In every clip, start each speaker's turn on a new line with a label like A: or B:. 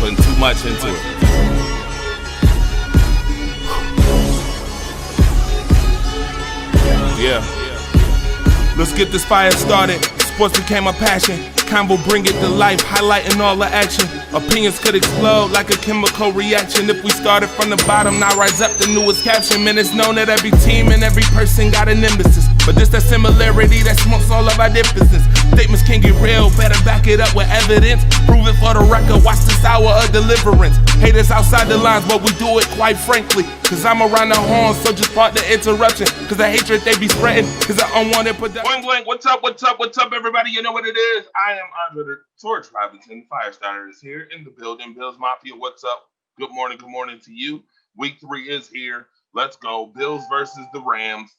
A: putting too much into it. Yeah. Let's get this fire started. Sports became a passion. Convo bring it to life, highlighting all the action. Opinions could explode like a chemical reaction. If we started from the bottom, now rise up the newest caption. Man, it's known that every team and every person got an emphasis. But this that similarity that smokes all of our differences. Statements can get real, better back it up with evidence. Prove it for the record, watch this hour of deliverance. Haters outside the lines, but we do it quite frankly. Cause I'm around the horn, so just part the interruption. Cause the hatred they be spreading is an unwanted production. Boing, boing, what's up, everybody? You know what it is. I am Andre the Torch Robinson. Firestarter is here in the building. Bills Mafia, what's up? Good morning to you. Week 3 is here. Let's go. Bills versus the Rams.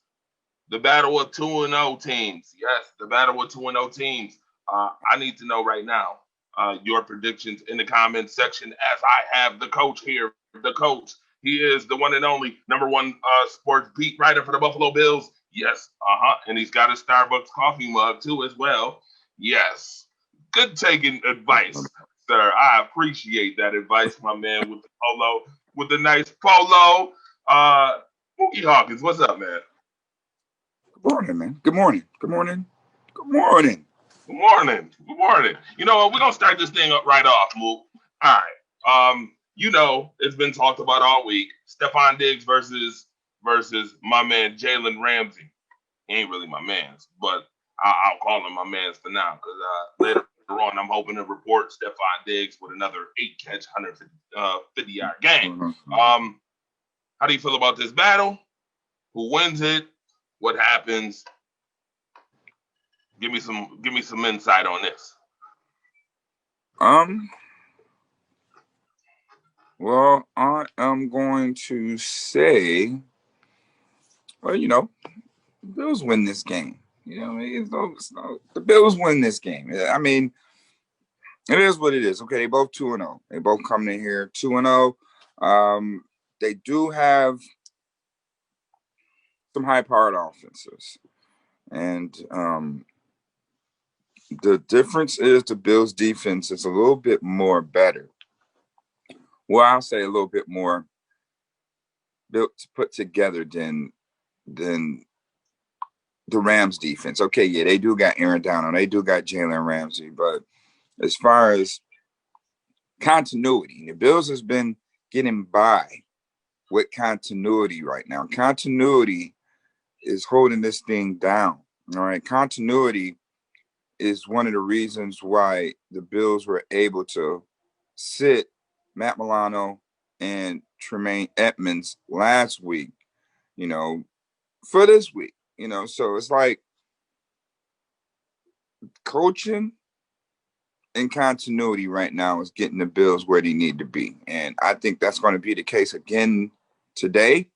A: The battle of 2-0 teams. Yes, the battle of 2-0 teams. I need to know right now your predictions in the comments section as I have the coach here. The coach. He is the one and only number one sports beat writer for the Buffalo Bills. Yes, and he's got a Starbucks coffee mug too as well. Yes. Good taking advice, sir. I appreciate that advice, my man, with the polo, with the nice polo. Mookie Hawkins, what's up, man?
B: Good morning, man. Good morning.
A: Good morning. You know what? We're going to start this thing up right off, Mook. All right. You know, it's been talked about all week. Stephon Diggs versus my man, Jalen Ramsey. He ain't really my man's, but I'll call him my man's for now because later on, I'm hoping to report Stephon Diggs with another 8-catch, 150-yard game.
B: Mm-hmm.
A: How do you feel about this battle? Who wins it? What happens? Give me some insight on this.
B: Well, I am going to say, well, you know, the Bills win this game. You know, the Bills win this game. I mean, it is what it is. Okay, they both 2-0. They both coming in here 2-0. They do have some high-powered offenses, and the difference is the Bills' defense is a little bit more better. Well, I'll say a little bit more built to put together than the Rams defense. Okay, yeah, they do got Aaron Donald, they do got Jalen Ramsey, but as far as continuity, the Bills has been getting by with continuity right now. Continuity is holding this thing down. All right, continuity is one of the reasons why the Bills were able to sit Matt Milano and Tremaine Edmonds last week, you know, for this week, you know. So it's like coaching and continuity right now is getting the Bills where they need to be. And I think that's going to be the case again today.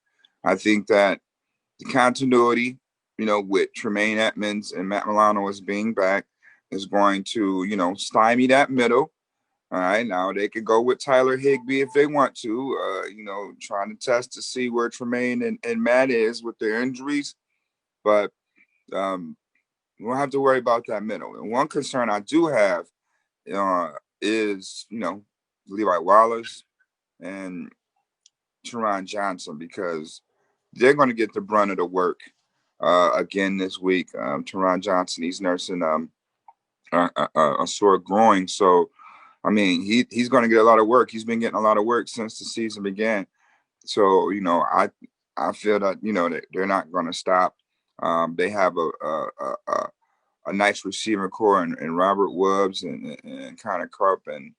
B: I think that the continuity, you know, with Tremaine Edmonds and Matt Milano as being back is going to, you know, stymie that middle. All right, now they could go with Tyler Higbee if they want to, you know, trying to test to see where Tremaine and Matt is with their injuries. But we won't have to worry about that middle. And one concern I do have is, you know, Levi Wallace and Teron Johnson, because they're going to get the brunt of the work again this week. Teron Johnson, he's nursing a sore groin. So, I mean, he's going to get a lot of work. He's been getting a lot of work since the season began. So, you know, I feel that, you know, that they're not going to stop. They have a nice receiver core and Robert Woods and Connor Krupp and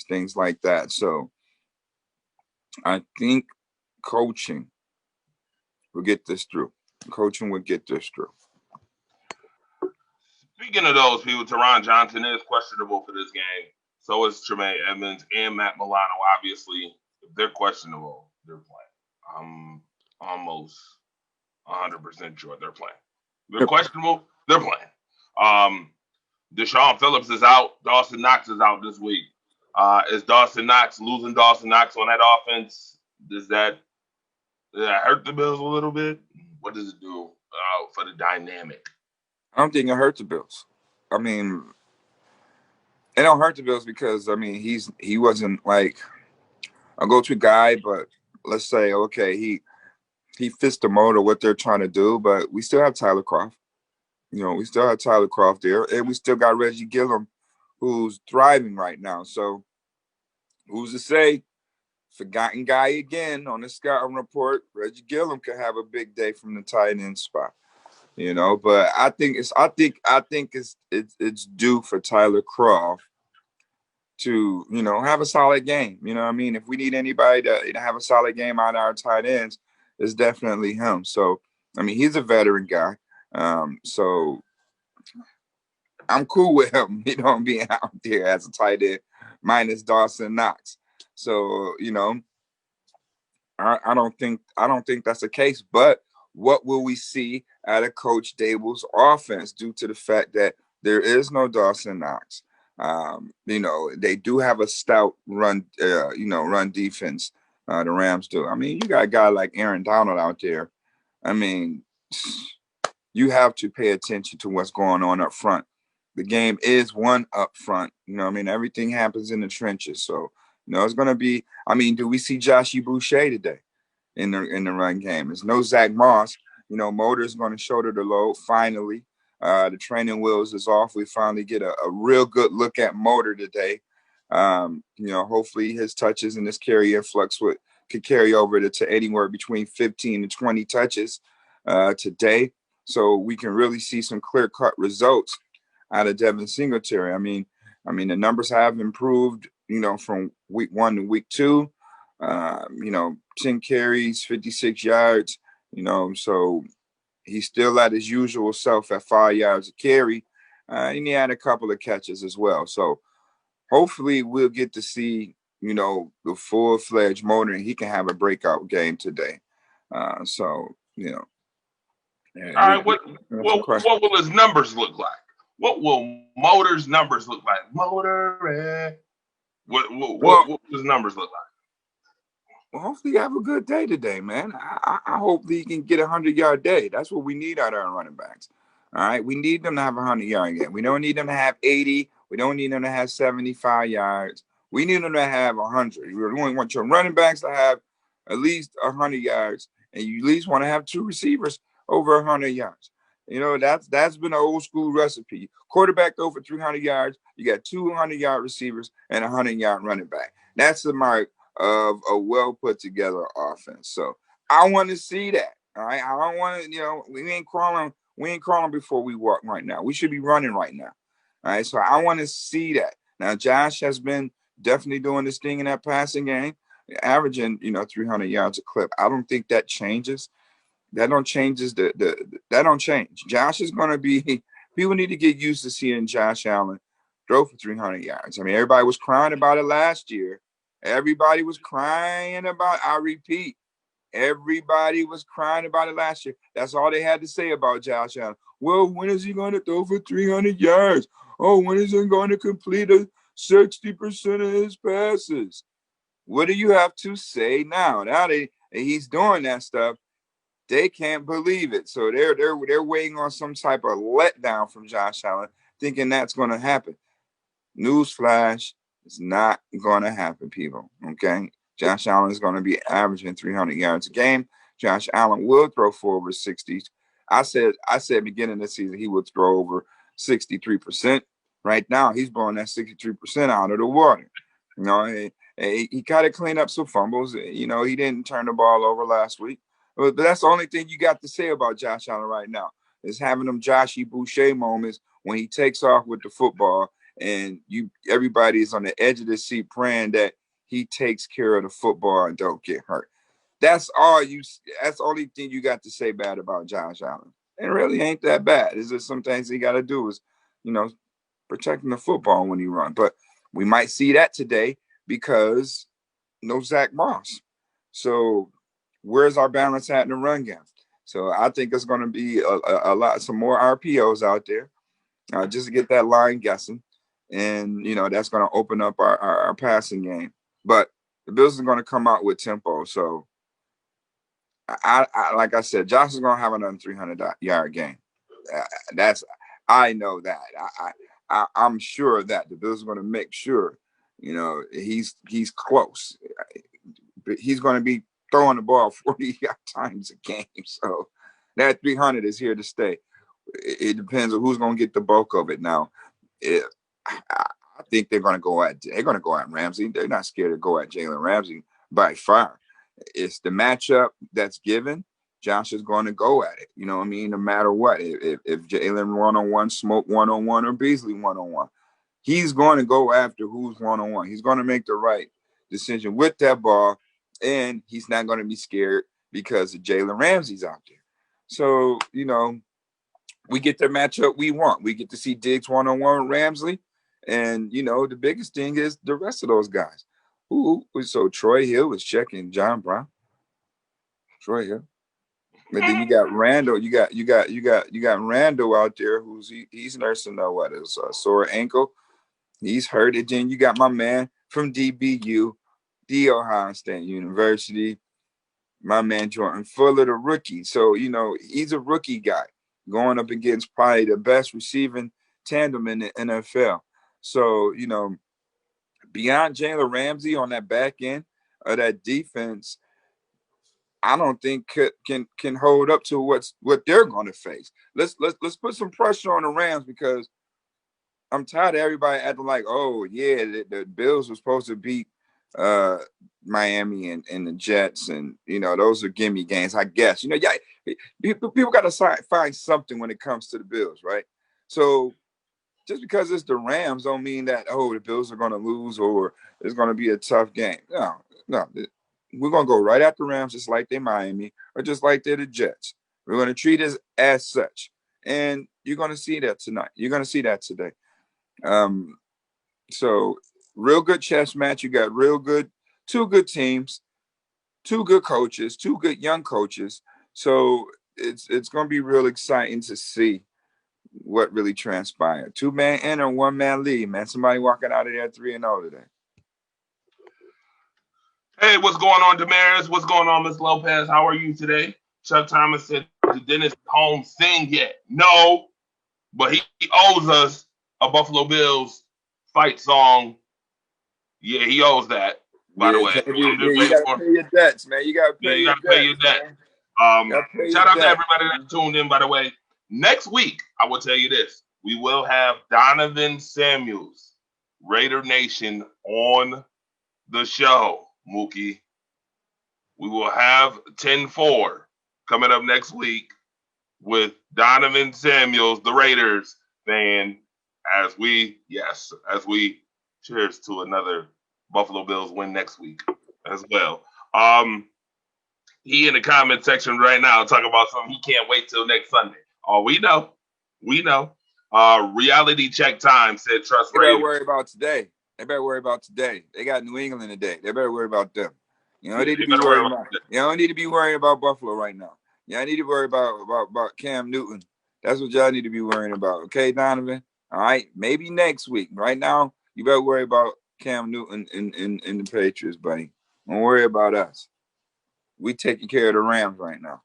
B: things like that. So I think coaching will get this through. Coaching will get this through.
A: Speaking of those people, Teron Johnson is questionable for this game. So is Tremaine Edmonds and Matt Milano. Obviously, if they're questionable, they're playing. I'm almost 100% sure they're playing. They're questionable, they're playing. Deshaun Phillips is out. Dawson Knox is out this week. Is Dawson Knox losing Dawson Knox on that offense? Does that hurt the Bills a little bit? What does it do for the dynamic?
B: I don't think it hurt the Bills. I mean, it don't hurt the Bills because I mean he wasn't like a go-to guy, but let's say okay he fits the mold of what they're trying to do, but we still have Tyler Croft. You know, we still have Tyler Croft there, and we still got Reggie Gillum, who's thriving right now. So who's to say? Forgotten guy again on the scouting report. Reggie Gillum could have a big day from the tight end spot. You know, but I think it's due for Tyler Croft to, you know, have a solid game. You know what I mean? If we need anybody to have a solid game out of our tight ends, it's definitely him. So, I mean, he's a veteran guy. So I'm cool with him, you know, being out there as a tight end minus Dawson Knox. So, you know, I don't think that's the case. But what will we see out of Coach Dable's offense due to the fact that there is no Dawson Knox? You know, they do have a stout run defense. The Rams do. I mean, you got a guy like Aaron Donald out there. I mean, you have to pay attention to what's going on up front. The game is won up front. You know, I mean, everything happens in the trenches. So, you know, it's going to be. I mean, do we see Joshie Boucher today in the run game? There's no Zach Moss. You know, Motor's going to shoulder the load finally. The training wheels is off. We finally get a real good look at Motor today. You know, hopefully his touches and his carry influx could carry over to anywhere between 15 to 20 touches today, so we can really see some clear cut results out of Devin Singletary. I mean the numbers have improved. You know, from week 1 to week 2. You know, 10 carries, 56 yards. You know, so he's still at his usual self at 5 yards a carry. And he had a couple of catches as well. So hopefully we'll get to see, you know, the full-fledged Motor, and he can have a breakout game today. So, you know,
C: All right, what will his numbers look like? What will Motor's numbers look like? Motor, what will his numbers look like?
B: Well, hopefully you have a good day today, man. I hope that he can get 100-yard day. That's what we need out of our running backs. All right, we need them to have 100-yard game. We don't need them to have 80. We don't need them to have 75 yards. We need them to have 100. We only want your running backs to have at least 100 yards, and you at least want to have 2 receivers over 100 yards. You know, that's been an old school recipe. Quarterback over 300 yards. You got 200-yard receivers and 100-yard running back. That's the mark of a well put together offense. So I want to see that. All right. I don't want to, you know, we ain't crawling before we walk right now. We should be running right now. All right. So I want to see that. Now Josh has been definitely doing this thing in that passing game, averaging, you know, 300 yards a clip. I don't think that changes. That don't changes that don't change. Josh is going to be. People need to get used to seeing Josh Allen throw for 300 yards. I mean, everybody was crying about it last year. Everybody was crying about. I repeat, everybody was crying about it last year. That's all they had to say about Josh Allen. Well, when is he going to throw for 300 yards? Oh, when is he going to complete 60% of his passes? What do you have to say now? Now he's doing that stuff. They can't believe it. So they're waiting on some type of letdown from Josh Allen, thinking that's going to happen. Newsflash, it's not going to happen, people. Okay? Josh Allen is going to be averaging 300 yards a game. Josh Allen will throw for over 60. I said beginning of the season he would throw over 63%. Right now, he's blowing that 63% out of the water. You know, he got to clean up some fumbles. You know, he didn't turn the ball over last week. But that's the only thing you got to say about Josh Allen right now is having them Joshie Boucher moments when he takes off with the football, and everybody is on the edge of the seat praying that he takes care of the football and don't get hurt. That's the only thing you got to say bad about Josh Allen. It really ain't that bad. It's just some things he got to do is, you know, protecting the football when he runs. But we might see that today because no Zach Moss. So where's our balance at in the run game? So I think it's going to be some more RPOs out there just to get that line guessing. And, you know, that's going to open up our passing game. But the Bills are going to come out with tempo. So I like I said, Josh is going to have another 300-yard game. I know that. I'm sure that the Bills are going to make sure, he's close. He's going to be throwing the ball 40 times a game. So that 300 is here to stay. It depends on who's going to get the bulk of it. Now, I think they're going to go at Ramsey. They're not scared to go at Jalen Ramsey by far. It's the matchup that's given. Josh is going to go at it. You know what I mean? No matter what. If Jalen one-on-one, Smoke one-on-one, or Beasley one-on-one, he's going to go after who's one-on-one. He's going to make the right decision with that ball, and he's not going to be scared because of Jalen Ramsey's out there. So, we get the matchup we want. We get to see Diggs one-on-one with Ramsey, and, the biggest thing is the rest of those guys. So Troy Hill was checking John Brown. Troy Hill. And then you got Randall. You got Randall out there he's nursing a sore ankle. He's hurt. And then you got my man from DBU, the Ohio State University, my man Jordan Fuller, the rookie. So he's a rookie guy going up against probably the best receiving tandem in the NFL. So beyond Jalen Ramsey on that back end of that defense, I don't think can hold up to what they're going to face. Let's put some pressure on the Rams, because I'm tired of everybody acting like, oh yeah, the Bills were supposed to beat Miami and the Jets, and those are gimme games, I guess. People got to find something when it comes to the Bills, right? So just because it's the Rams don't mean that the Bills are going to lose or it's going to be a tough game. No. We're going to go right after Rams just like they're Miami or just like they're the Jets. We're going to treat it as such. And you're going to see that tonight. You're going to see that today. So real good chess match. You got two good teams, two good coaches, two good young coaches. So it's going to be real exciting to see what really transpired. 2-man in or 1-man lead, man. Somebody walking out of there 3-0 today.
C: Hey, what's going on, Damaris? What's going on, Miss Lopez? How are you today? Chuck Thomas said, did Dennis Holmes sing yet? No, but he owes us a Buffalo Bills fight song. Yeah, he owes that, by the way.
B: You got to pay your debts, man. You got to pay your
C: debt. Shout out to everybody that tuned in, by the way. Next week, I will tell you this. We will have Donovan Samuels, Raider Nation, on the show. Mookie, we will have 10-4 coming up next week with Donovan Samuels, the Raiders fan, as we cheers to another Buffalo Bills win next week as well. He in the comment section right now talking about something he can't wait till next Sunday. Oh, we know. Reality check time said trust Raiders.
B: They better worry about today. They got New England today. They better worry about them. You don't need to be worrying about Buffalo right now. Y'all need to worry about Cam Newton. That's what y'all need to be worrying about. Okay, Donovan? All right. Maybe next week. Right now, you better worry about Cam Newton and the Patriots, buddy. Don't worry about us. We taking care of the Rams right now.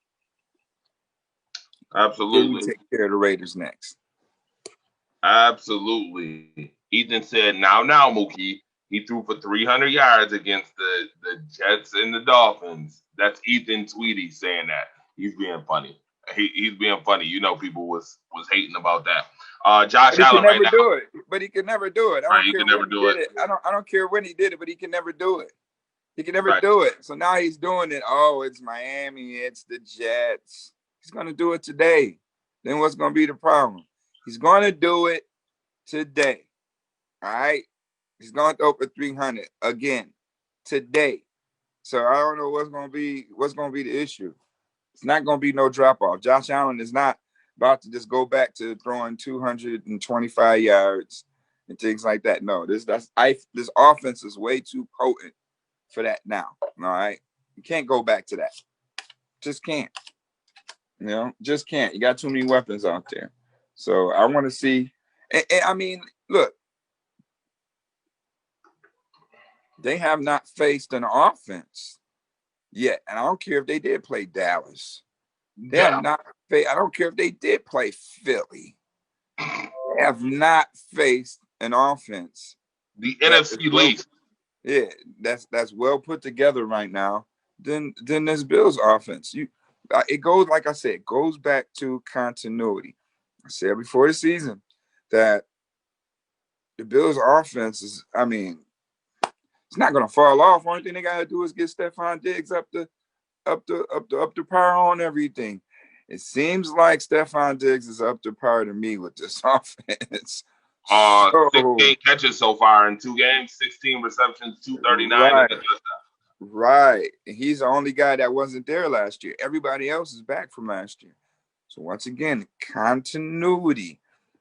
C: Absolutely.
B: We take care of the Raiders next.
C: Absolutely. Ethan said, now, Mookie, he threw for 300 yards against the Jets and the Dolphins. That's Ethan Tweedy saying that. He's being funny. He's being funny. People was hating about that. Josh Allen right now.
B: But he could never do it. I don't care when he did it, but he can never do it. He can never do it. So now he's doing it. Oh, it's Miami. It's the Jets. He's going to do it today. Then what's going to be the problem? He's going to do it today. All right? He's going to throw for 300 again today. So I don't know what's going to be the issue. It's not going to be no drop off. Josh Allen is not about to just go back to throwing 225 yards and things like that. No, this offense is way too potent for that now. All right? You can't go back to that. Just can't. Just can't. You got too many weapons out there. So I want to see. And I mean, look, they have not faced an offense yet. And I don't care if they did play Dallas. They have not. I don't care if they did play Philly. have not faced an offense.
C: The NFC least.
B: Yeah, that's well put together right now. Then this Bills offense. It goes, like I said, it goes back to continuity. I said before the season that the Bills offense is, I mean, it's not gonna fall off. Only thing they gotta do is get Stephon Diggs up to par on everything. It seems like Stephon Diggs is up to par to me with this offense.
C: 16 catches so far in 2 games, 16 receptions, 239.
B: Right. And he's the only guy that wasn't there last year. Everybody else is back from last year. So once again, continuity.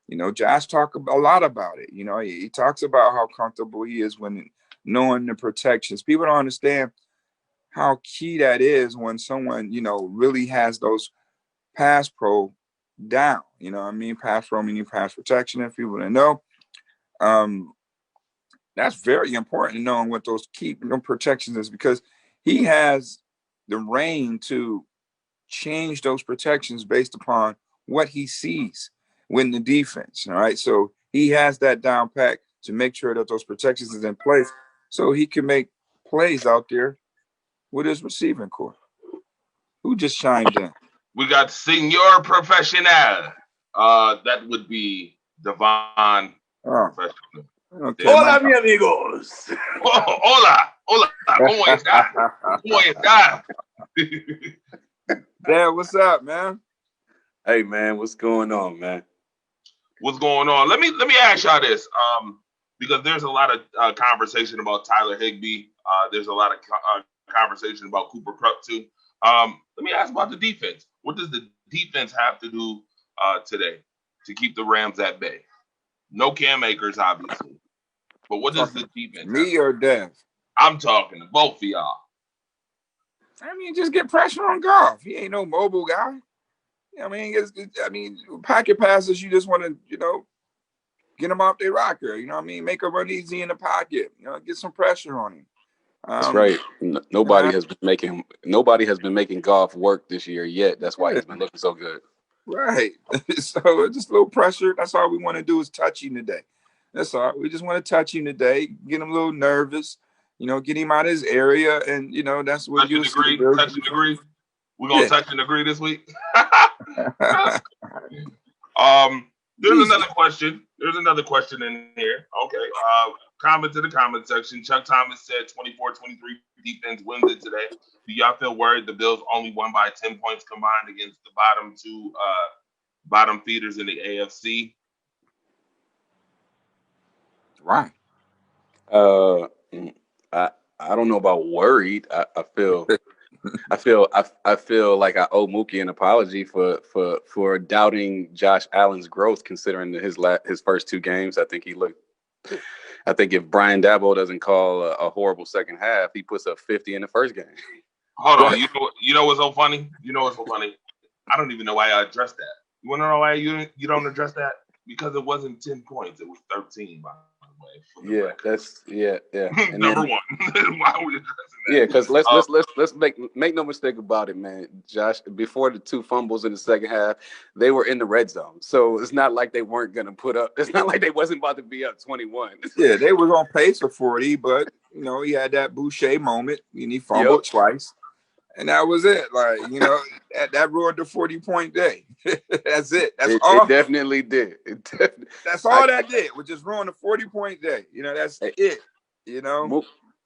B: You know, Josh talked a lot about it. You know, he talks about how comfortable he is when knowing the protections. People don't understand how key that is when someone, you know, really has those pass pro down. You know what I mean? Pass pro meaning pass protection, if people didn't know. That's very important, knowing what those key protections is, because he has the reign to change those protections based upon what he sees when the defense. All right. So he has that down pack to make sure that those protections is in place so he can make plays out there with his receiving core. Who just chimed in?
C: We got Senor Professional. That would be Devon Professional.
B: Okay,
D: hola, mi amigos.
C: Oh, hola. ¿Cómo está? ¿Cómo está?
B: Dad, what's up, man?
D: Hey, man, what's going on, man?
C: What's going on? Let me ask y'all this, because there's a lot of conversation about Tyler Higbee. There's a lot of conversation about Cooper Kupp too. Let me ask about the defense. What does the defense have to do today to keep the Rams at bay? No Cam Akers, obviously. But what does the defense
B: Me or Dev?
C: I'm talking to both of y'all.
B: I mean, just get pressure on Goff. He ain't no mobile guy. I mean, pocket passes, you just want to, you know, get him off their rocker. You know what I mean? Make him run easy in the pocket. You know, get some pressure on him.
D: That's right. Nobody has been making Goff work this year yet. That's why he's been looking so good.
B: Right. So just a little pressure. That's all we want to do is touch him today. That's all. We just want to touch him today, get him a little nervous, you know, get him out of his area, and you know that's what you
C: agree. Touch and agree. We're gonna touch and agree this week. There's another question. There's another question in here. Okay. Comment to the comment section. Chuck Thomas said 24-23 defense wins it today. Do y'all feel worried the Bills only won by 10 points combined against the bottom two bottom feeders in the AFC?
B: Right.
D: I don't know about worried. I feel like I owe Mookie an apology for doubting Josh Allen's growth, considering his first 2 games. I think if Brian Daboll doesn't call a horrible second half, he puts up 50 in the first game.
C: Hold on, you know what's so funny? I don't even know why I addressed that. You want to know why you don't address that? Because it wasn't 10 points; it was 13. By the way.
D: And
C: Number one. Why are we addressing that?
D: Yeah, because let's make no mistake about it, man. Josh, before the 2 fumbles in the second half, they were in the red zone, so it's not like they weren't gonna put up. It's not like they wasn't about to be up 21.
B: Yeah, they was on pace for 40, but you know he had that Boucher moment, and he fumbled twice. And that was it. Like, you know, that ruined the 40-point day. That's it. That's all.
D: It definitely did.
B: That's all that did. Was just ruin the 40-point day. You know, that's it. You know.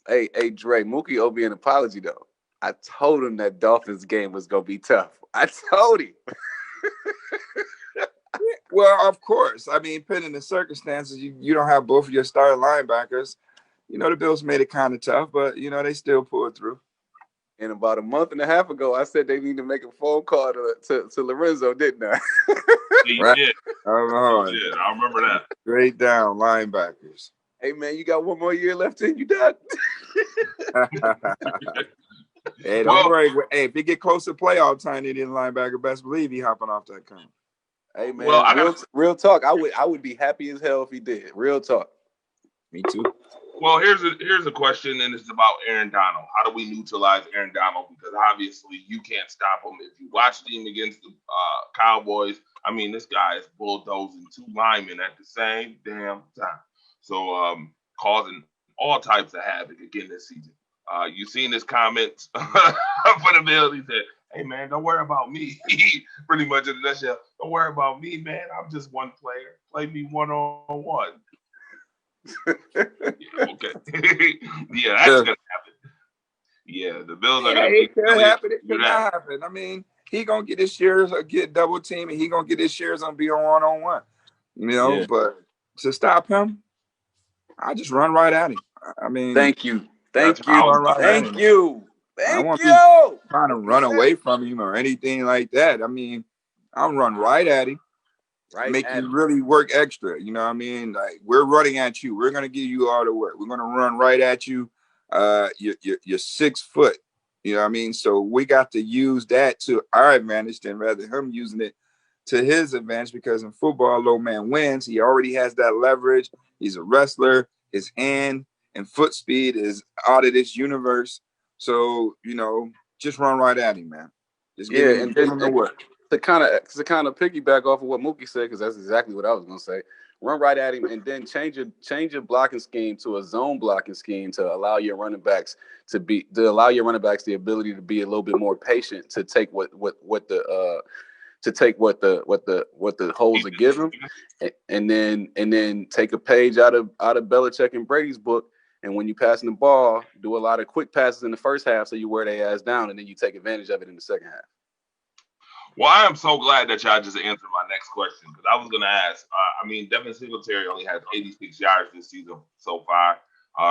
D: Hey, Dre, Mookie owed me an apology though. I told him that Dolphins game was gonna be tough. I told him.
B: Well, of course. I mean, pending the circumstances, you don't have both of your starting linebackers. You know, the Bills made it kind of tough, but you know they still pulled through.
D: And about a month and a half ago, I said they need to make a phone call to Lorenzo, didn't I?
C: You did. I remember that.
B: Straight down linebackers.
D: Hey, man, you got 1 more year left in you, Doc?
B: Hey, don't worry. Hey, if they get close to playoff time, they didn't linebacker. Best believe he hopping off that cone.
D: Hey, man, well, real talk. I would be happy as hell if he did. Real talk.
B: Me too.
C: Well, here's a question, and it's about Aaron Donald. How do we neutralize Aaron Donald? Because obviously you can't stop him. If you watch the team against the Cowboys, I mean, this guy is bulldozing 2 linemen at the same damn time. So causing all types of havoc again this season. You seen his comments for the Bills. He said, "Hey man, don't worry about me." Pretty much in a nutshell, don't worry about me, man. I'm just one player. Play me 1-on-1. Yeah, okay. Yeah, that's gonna happen. Yeah, the Bills are gonna be.
B: It could happen. It could not happen. I mean, he gonna get his shares or get double team, and he gonna get his shares on be on 1-on-1. You know, but to stop him, I just run right at him. I mean,
D: thank you.
B: I want to trying to run away from him or anything like that. I mean, I'll run right at him. Make you really work extra. You know what I mean? Like, we're running at you. We're gonna give you all the work. We're gonna run right at you. You're 6 foot. You know what I mean? So we got to use that to our advantage than rather him using it to his advantage, because in football, low man wins. He already has that leverage. He's a wrestler. His hand and foot speed is out of this universe. So, you know, just run right at him, man. Just give him the work.
D: To kind of piggyback off of what Mookie said, because that's exactly what I was going to say. Run right at him, and then change your blocking scheme to a zone blocking scheme to allow your running backs the ability to be a little bit more patient to take what the holes are given, and then take a page out of Belichick and Brady's book. And when you're passing the ball, do a lot of quick passes in the first half so you wear their ass down, and then you take advantage of it in the second half.
C: Well, I am so glad that y'all just answered my next question, because I was going to ask. I mean, Devin Singletary only has 86 yards this season so far.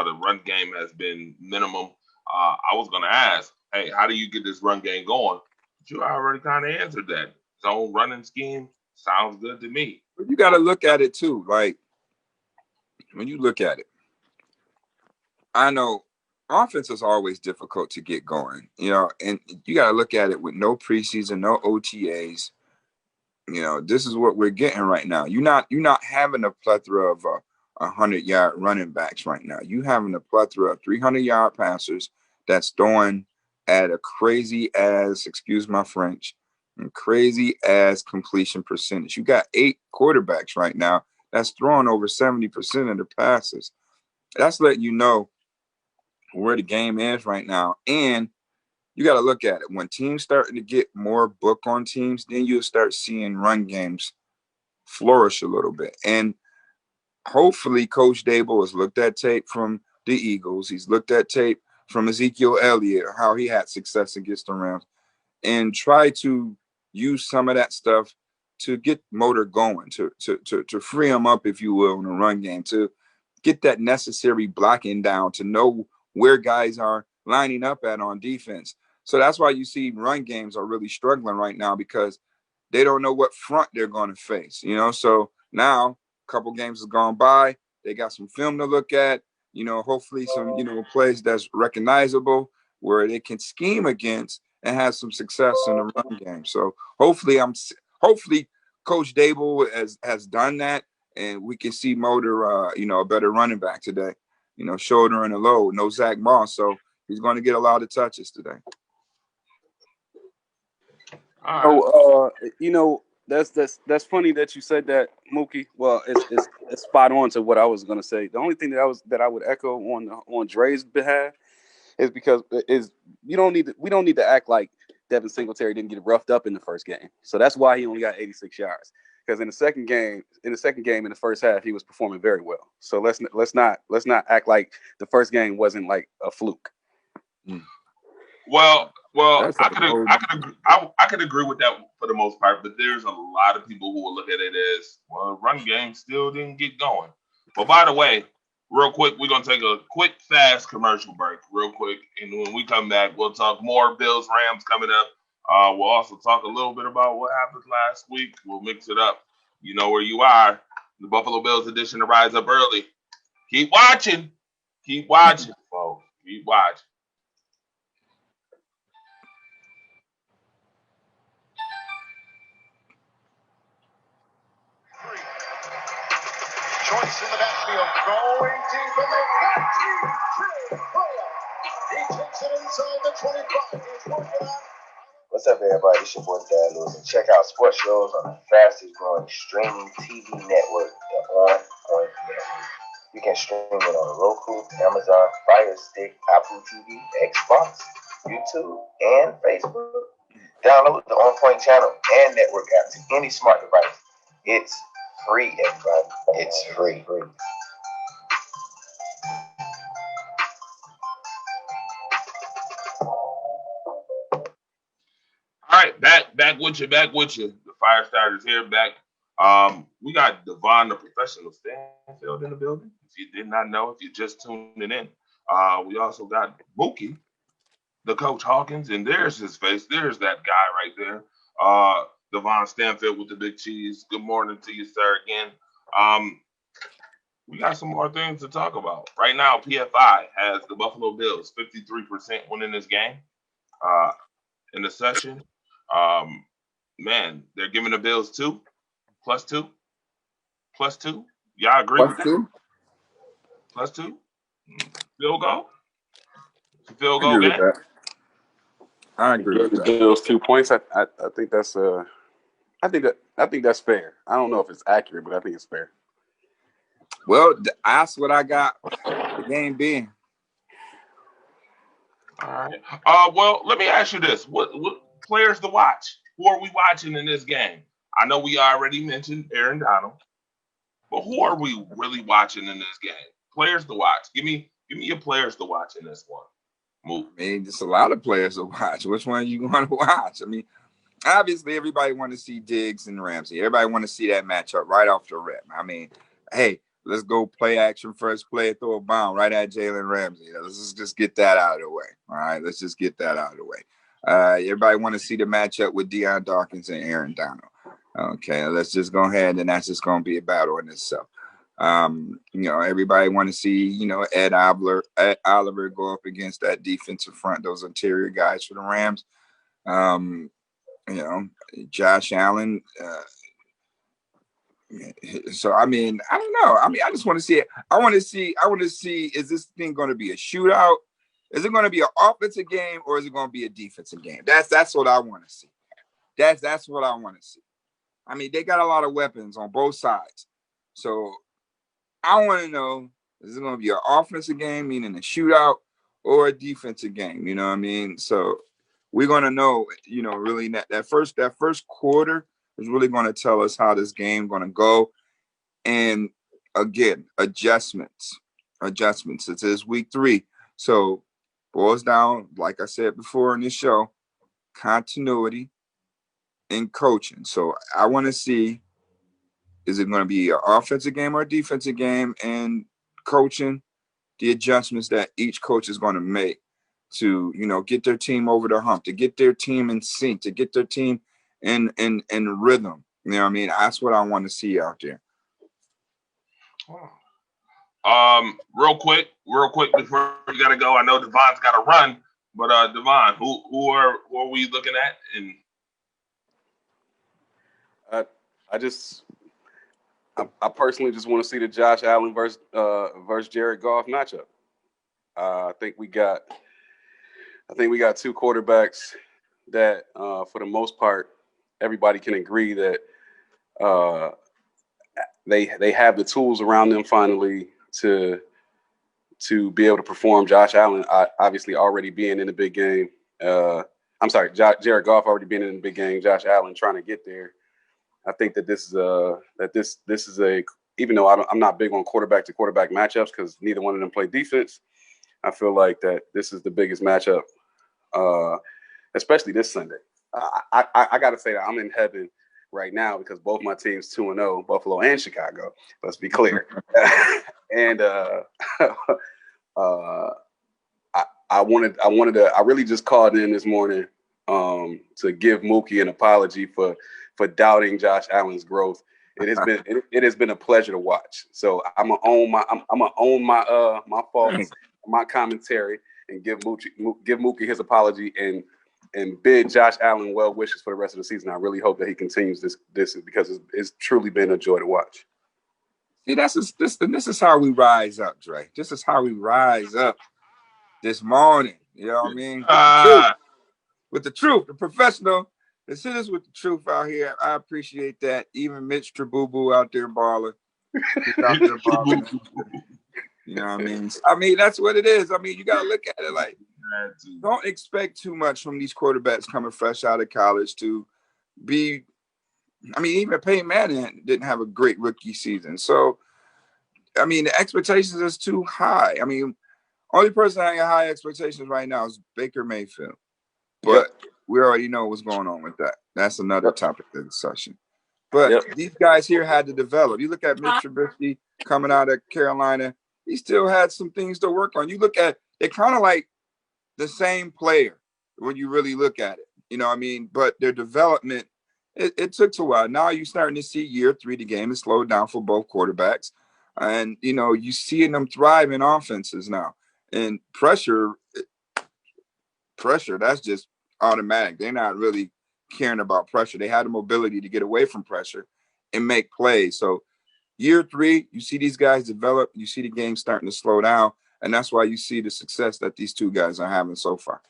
C: The run game has been minimum. I was going to ask, hey, how do you get this run game going? But you already kind of answered that. Zone running scheme sounds good to me.
B: But you got to look at it too. Like, when you look at it, I know offense is always difficult to get going, you know, and you got to look at it with no preseason, no OTAs. You know, this is what we're getting right now. You're not having a plethora of 100-yard running backs right now. You having a plethora of 300-yard passers that's throwing at a crazy ass, excuse my French, and crazy ass completion percentage. You got 8 quarterbacks right now that's throwing over 70% of the passes. That's letting you know where the game is right now. And you got to look at it. When teams starting to get more book on teams, then you'll start seeing run games flourish a little bit. And hopefully Coach Dable has looked at tape from the Eagles. He's looked at tape from Ezekiel Elliott, how he had success against the Rams, and try to use some of that stuff to get motor going, to free him up, if you will, in the run game, to get that necessary blocking down, to know where guys are lining up at on defense. So that's why you see run games are really struggling right now, because they don't know what front they're going to face, you know. So now a couple games has gone by. They got some film to look at, you know, hopefully some, you know, plays that's recognizable where they can scheme against and have some success in the run game. So hopefully Coach Dable has done that, and we can see Motor, you know, a better running back today, you know, shouldering a load, no Zach Moss. So he's going to get a lot of touches today.
D: So, you know, that's funny that you said that, Mookie. Well, it's spot on to what I was going to say. The only thing that I would echo on Dre's behalf is because we don't need to act like Devin Singletary didn't get roughed up in the first game. So that's why he only got 86 yards. Because in the second game, in the first half, he was performing very well. So let's not act like the first game wasn't like a fluke.
C: Well, I could agree with that for the most part, but there's a lot of people who will look at it as, well, the run game still didn't get going. But by the way, real quick, we're gonna take a quick, fast commercial break, real quick, and when we come back, we'll talk more Bills Rams coming up. We'll also talk a little bit about what happened last week. We'll mix it up. You know where you are. The Buffalo Bills edition to Rise Up Early. Keep watching, folks. Keep watching.
E: Choice in the backfield. Going deep in the catch. He takes it inside the 25. He's working on. What's up, everybody? It's your boy Dad Lewis, and check out sports shows on the fastest growing streaming TV network, the OnPoint Network. You can stream it on Roku, Amazon, Fire Stick, Apple TV, Xbox, YouTube, and Facebook. Download the OnPoint channel and network app to any smart device. It's free, everybody. It's free.
C: All right, back with you. The fire starters here, back. We got Devon, the professional Stanfield, in the building. If you did not know, if you're just tuning in, we also got Mookie, the Coach Hawkins, and there's his face. There's that guy right there. Devon Stanfield with the big cheese. Good morning to you, sir. Again, we got some more things to talk about. Right now, PFI has the Buffalo Bills 53% winning this game in the session. Man, they're giving the Bills plus two. Y'all agree with that? +2. Field goal. Field goal game.
B: I agree with that.
D: Bills 2 points. I think that's I think that's fair. I don't know if it's accurate, but I think it's fair.
B: Well, that's what I got. The game being.
C: All right. Well, let me ask you this: what players to watch? Who are we watching in this game? I know we already mentioned Aaron Donald, but who are we really watching in this game? Players to watch. Give me your players to watch in this one. Move.
B: I mean, just a lot of players to watch. Which one you want to watch? I mean, obviously, everybody want to see Diggs and Ramsey. Everybody want to see that matchup right off the rip. I mean, hey, let's go play action first play, throw a bomb right at Jalen Ramsey. Let's just get that out of the way. All right, let's just get that out of the way. Everybody want to see the matchup with Deion Dawkins and Aaron Donald. Okay, let's just go ahead, and that's just going to be a battle in itself. Everybody want to see, Ed Oliver go up against that defensive front, those interior guys for the Rams. Josh Allen. So, I mean, I don't know. I mean, I just want to see it. I want to see, is this thing going to be a shootout? Is it going to be an offensive game, or is it going to be a defensive game? That's what I want to see. That's what I want to see. I mean, they got a lot of weapons on both sides. So I want to know, is it going to be an offensive game, meaning a shootout, or a defensive game? You know what I mean? So we're going to know, really that first quarter is really going to tell us how this game going to go. And again, adjustments. It is week 3. So boils down, like I said before in this show, continuity in coaching. So I want to see, is it going to be an offensive game or a defensive game, and coaching, the adjustments that each coach is going to make to, get their team over the hump, to get their team in sync, to get their team in rhythm. You know what I mean? That's what I want to see out there.
C: Real quick before you gotta go. I know Devon's got to run, but Devon, who are we looking at? And
D: I personally just want to see the Josh Allen versus Jared Goff matchup. I think we got 2 quarterbacks that, for the most part, everybody can agree that they have the tools around them finally to be able to perform. Josh Allen obviously already being in the big game. Jared Goff already being in the big game. Josh Allen trying to get there. I think that this is a even though I'm not big on quarterback to quarterback matchups because neither one of them play defense. I feel like that this is the biggest matchup, especially this Sunday. I got to say that I'm in heaven right now because both my teams 2-0, Buffalo and Chicago. Let's be clear. And I really just called in this morning to give Mookie an apology for doubting Josh Allen's growth. It has been a pleasure to watch. So I'm gonna own my faults, my commentary, and give Mookie his apology and bid Josh Allen well wishes for the rest of the season. I really hope that he continues this because it's truly been a joy to watch.
B: See, this is how we rise up, Dre. This is how we rise up this morning. You know what I mean? With the truth, the professional. Let's hit us with the truth out here. I appreciate that. Even Mitch Traboo out there balling. He's out there balling. You know what I mean? I mean, that's what it is. I mean, you got to look at it like, don't expect too much from these quarterbacks coming fresh out of college to be. I mean, even Peyton Manning didn't have a great rookie season. So, I mean, the expectations is too high. I mean, only person having high expectations right now is Baker Mayfield. But we already know what's going on with that. That's another topic of discussion. But these guys here had to develop. You look at Mitch Trubisky coming out of Carolina. He still had some things to work on. You look at it kind of like the same player when you really look at it. You know what I mean? But their development, it took a while. Now you're starting to see year 3, the game has slowed down for both quarterbacks. And, you know, you seeing them thrive in offenses now. And pressure, that's just automatic. They're not really caring about pressure. They had the mobility to get away from pressure and make plays. So year 3, you see these guys develop. You see the game starting to slow down. And that's why you see the success that these two guys are having so far.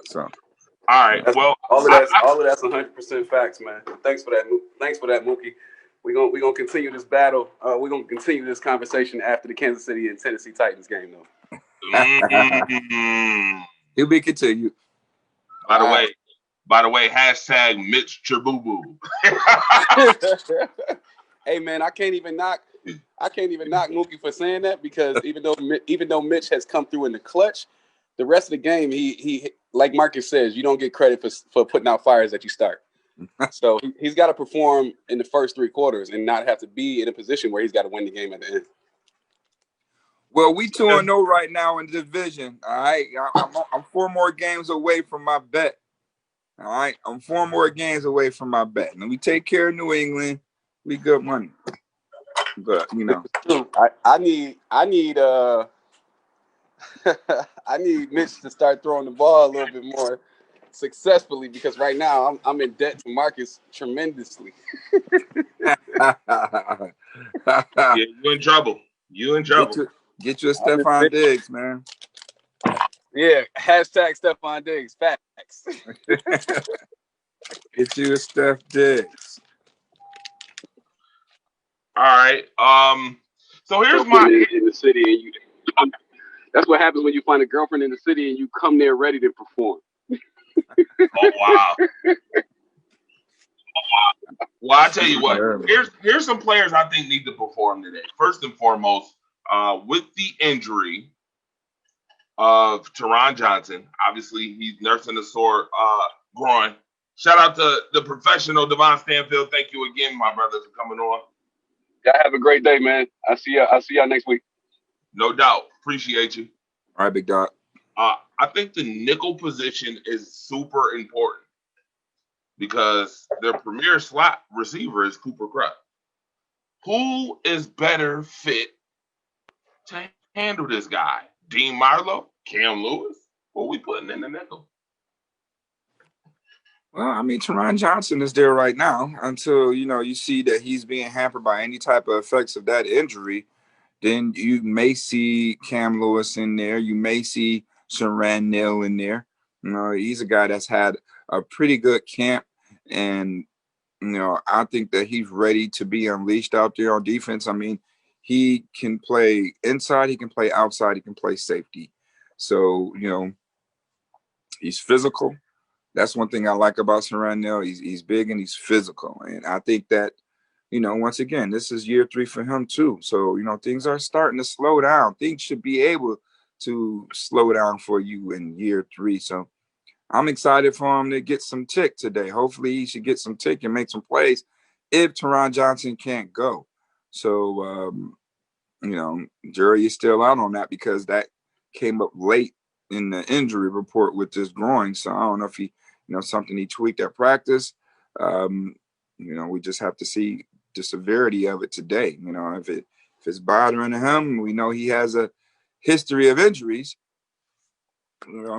B: So,
C: all right. Well,
D: all of that's 100% facts, man. Thanks for that. Thanks for that, Mookie. We're gonna continue this battle. We're gonna continue this conversation after the Kansas City and Tennessee Titans game, though.
B: He'll be continued.
C: By the way, hashtag Mitch Traboo.
D: Hey man, I can't even knock Mookie for saying that, because even though Mitch has come through in the clutch, the rest of the game he like Marcus says, you don't get credit for putting out fires that you start. So he's got to perform in the first 3 quarters and not have to be in a position where he's got to win the game at the end.
B: Well, we 2-0 right now in the division. All right, I'm 4 more games away from my bet. All right, I'm 4 more games away from my bet. And we take care of New England, we good money. But you know,
D: I need I need Mitch to start throwing the ball a little bit more successfully, because right now I'm in debt to Marcus tremendously.
B: Yeah,
C: you in trouble.
B: Get you a Stephon Diggs, man.
D: Yeah, hashtag Stephon Diggs. Facts.
B: Get you a Steph Diggs.
C: All right. So here's my
D: in the city, and you. That's what happens when you find a girlfriend in the city and you come there ready to perform.
C: Oh wow. Well, I tell you what. Here's some players I think need to perform today. First and foremost, with the injury of Teron Johnson, obviously he's nursing a sore groin. Shout out to the professional Devon Stanfield. Thank you again, my brothers, for coming on.
D: Y'all have a great day, man. I'll see y'all next week.
C: No doubt. Appreciate you.
B: All right, big dog.
C: I think the nickel position is super important because their premier slot receiver is Cooper Kupp. Who is better fit to handle this guy? Dean Marlowe, Cam Lewis? What are we putting in the nickel?
B: Well, I mean, Teron Johnson is there right now until, you see that he's being hampered by any type of effects of that injury. Then you may see Cam Lewis in there. You may see Sharon Neal in there. He's a guy that's had a pretty good camp. And, I think that he's ready to be unleashed out there on defense. I mean, he can play inside. He can play outside. He can play safety. So, he's physical. That's one thing I like about Sharon Neal. He's big and he's physical. And I think that, once again, this is year 3 for him too. So, things are starting to slow down. Things should be able to slow down for you in year 3. So I'm excited for him to get some tick today. Hopefully he should get some tick and make some plays if Teron Johnson can't go. So, jury is still out on that because that came up late in the injury report with this groin. So I don't know if he, something he tweaked at practice. We just have to see the severity of it today. If it's bothering him, we know he has a history of injuries.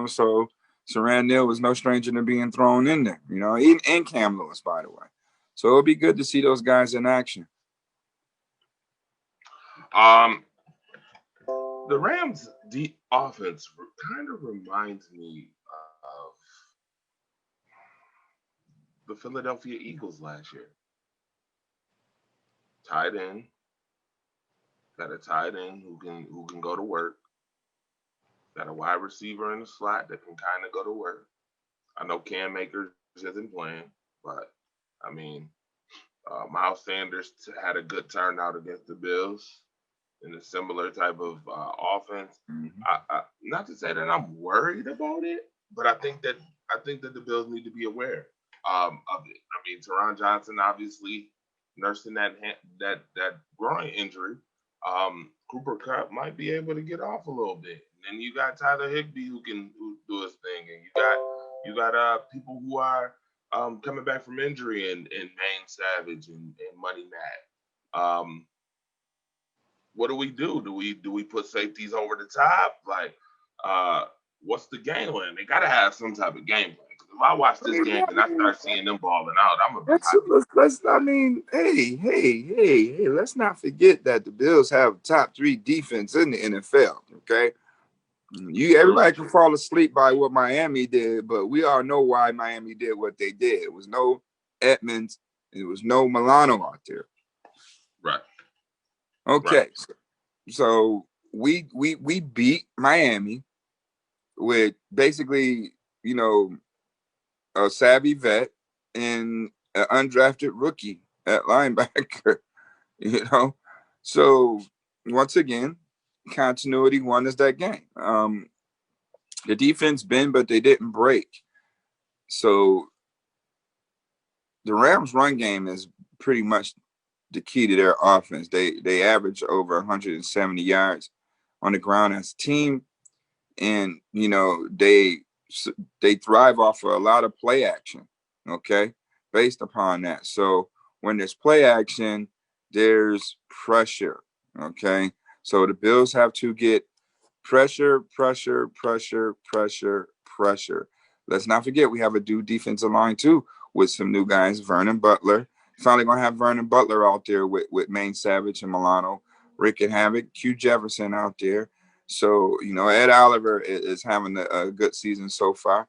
B: So Sharon Neal was no stranger to being thrown in there. And Cam Lewis, by the way. So it'll be good to see those guys in action.
C: The Rams' offense kind of reminds me of the Philadelphia Eagles last year. Tight end, got a tight end who can go to work. Got a wide receiver in the slot that can kind of go to work. I know Cam Akers isn't playing, but I mean, Miles Sanders had a good turnout against the Bills in a similar type of offense.
B: Mm-hmm.
C: Not to say that I'm worried about it, but I think that the Bills need to be aware of it. I mean, Teron Johnson obviously nursing that groin injury. Cooper Kupp might be able to get off a little bit. And then you got Tyler Higbee who do his thing, and you got people who are coming back from injury and Maine Savage and Money Matt. What do we do? Do we put safeties over the top? Like, what's the game plan? They got to have some type of game plan. If I watch this game and I start seeing them balling out, I'm gonna be happy.
B: I mean, hey, let's not forget that the Bills have top 3 defense in the NFL. Okay, everybody can fall asleep by what Miami did, but we all know why Miami did what they did. It was no Edmonds, and it was no Milano out there.
C: Right.
B: Okay,
C: Right.
B: so we beat Miami with basically, a savvy vet and an undrafted rookie at linebacker, So once again, continuity won us that game. The defense bent, but they didn't break. So the Rams' run game is pretty much the key to their offense. They average over 170 yards on the ground as a team, and they thrive off of a lot of play action, okay, based upon that. So when there's play action, there's pressure, okay? So the Bills have to get pressure. Let's not forget we have a new defensive line too with some new guys, Vernon Butler. Finally going to have Vernon Butler out there with Maine Savage and Milano, Rick and Havoc, Q Jefferson out there. So, Ed Oliver is having a good season so far.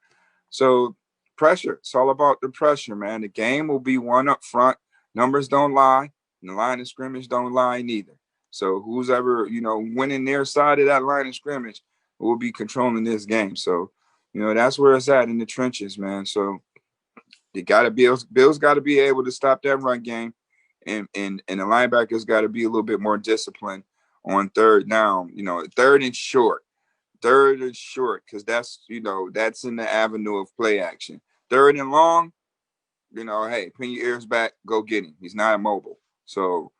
B: So pressure, it's all about the pressure, man. The game will be won up front. Numbers don't lie. And the line of scrimmage don't lie neither. So who's ever, winning their side of that line of scrimmage will be controlling this game. So, that's where it's at in the trenches, man. So they Bills got to be able to stop that run game. And the linebackers got to be a little bit more disciplined on third down, third and short, because that's in the avenue of play action. Third and long, hey, pin your ears back, go get him. He's not immobile. So,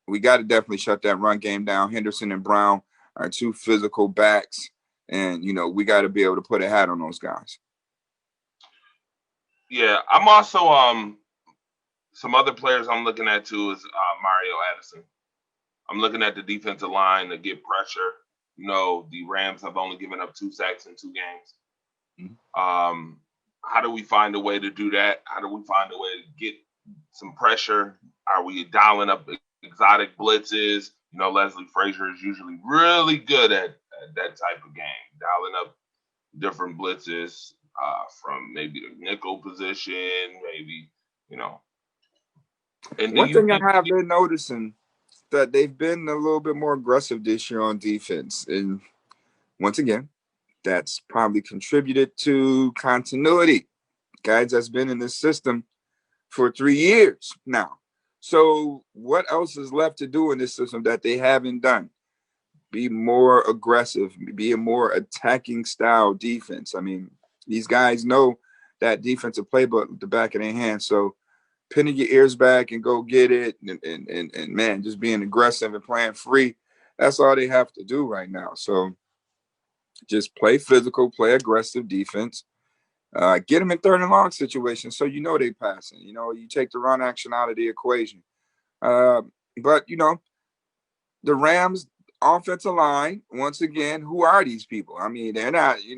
B: we got to definitely shut that run game down. Henderson and Brown are 2 physical backs, and, we got to be able to put a hat on those guys.
C: Yeah, I'm also some other players I'm looking at too is Mario Addison. I'm looking at the defensive line to get pressure. The Rams have only given up 2 sacks in 2 games. Mm-hmm. How do we find a way to do that? How do we find a way to get some pressure? Are we dialing up exotic blitzes? Leslie Frazier is usually really good at that type of game, dialing up different blitzes from maybe the nickel position, maybe, And
B: one thing I have been noticing that they've been a little bit more aggressive this year on defense. And once again, that's probably contributed to continuity. Guys that's been in this system for 3 years now. So what else is left to do in this system that they haven't done? Be more aggressive, be a more attacking style defense. I mean, these guys know that defensive playbook at the back of their hand. So pinning your ears back and go get it, and man, just being aggressive and playing free. That's all they have to do right now. So just play physical, play aggressive defense. Get them in third and long situations so they passing. You take the run action out of the equation. But, the Rams offensive line, once again, who are these people? I mean, they're not, you